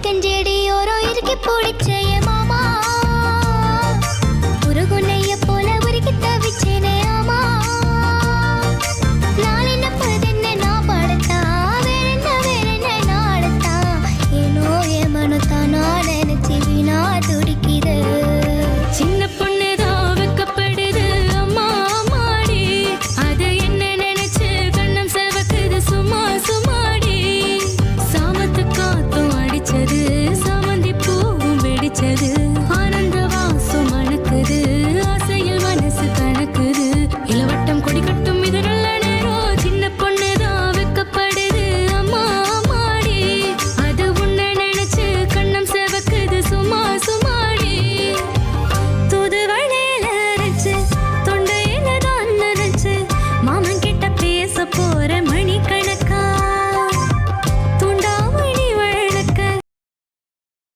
கஞ்செடி ஓரம் இறுக்கி பிடிச்சே மாமா உருகுனைய போல உருக்கி தவிச்சேனே ஆமா நாளை நப்பதென்ன நான் பாடத்தா வேற என்ன நாடத்தா ஏனோ ஏ மனத்தானா நினைச்சி வீணா துடி